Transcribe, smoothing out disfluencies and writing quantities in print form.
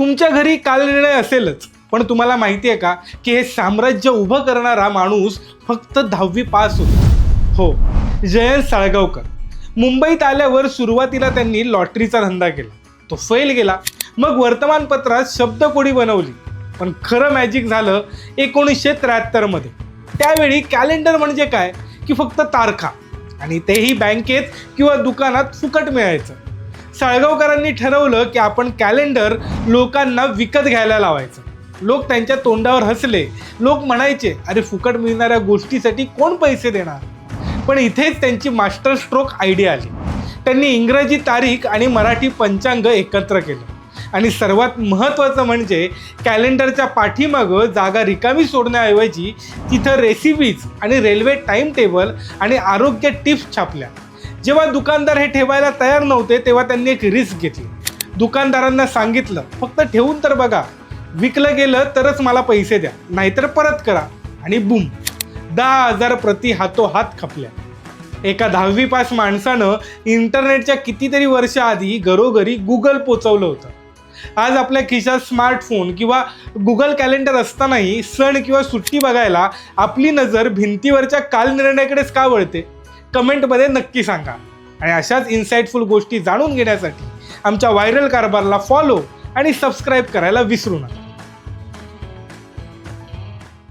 तुमच्या घरी कालनिर्णय असेलच, पण तुम्हाला माहिती आहे का की हे साम्राज्य उभं करणारा माणूस फक्त 10वी पास होता. हो, जयंत साळगावकर. मुंबईत आल्यावर सुरुवातीला त्यांनी लॉटरीचा धंदा केला. तो फेल गेला. मग वर्तमानपत्रात शब्दकोडी बनवली. पण खरं मॅजिक झालं 1973 मध्ये. त्यावेळी कॅलेंडर म्हणजे काय की फक्त तारखा, आणि तेही बँकेत किंवा दुकानात फुकट मिळायचं. साळगावकरांनी ठरवलं की आपण कॅलेंडर लोकांना विकत घ्यायला लावायचं. लोक त्यांच्या तोंडावर हसले. लोक म्हणायचे, अरे फुकट मिळणाऱ्या गोष्टीसाठी कोण पैसे देणार. पण इथेच त्यांची मास्टर स्ट्रोक आयडिया आली. त्यांनी इंग्रजी तारीख आणि मराठी पंचांग एकत्र केलं. आणि सर्वात महत्त्वाचं म्हणजे कॅलेंडरच्या पाठीमागं जागा रिकामी सोडण्याऐवजी तिथं रेसिपीज आणि रेल्वे टाईम टेबल आणि आरोग्य टिप्स छापल्या. जेव्हा दुकानदार हे ठेवायला तयार नव्हते तेव्हा त्यांनी एक रिस्क घेतली. दुकानदारांना सांगितलं, फक्त ठेवून तर बघा, विकलं गेलं तरच मला पैसे द्या, नाहीतर परत करा. आणि बूम, 10,000 प्रति हातोहात खपल्या. एका 10वी पास माणसानं इंटरनेटच्या कितीतरी वर्ष आधी घरोघरी गुगल पोचवलं होतं. आज आपल्या खिशात स्मार्टफोन किंवा गुगल कॅलेंडर असतानाही सण किंवा सुट्टी बघायला आपली नजर भिंतीवरच्या कालनिर्णयाकडेच का वळते? कमेंटमध्ये नक्की सांगा. आणि अशाच इन्साइटफुल गोष्टी जाणून घेण्यासाठी आमच्या व्हायरल कारभारला फॉलो आणि सबस्क्राईब करायला विसरू नका.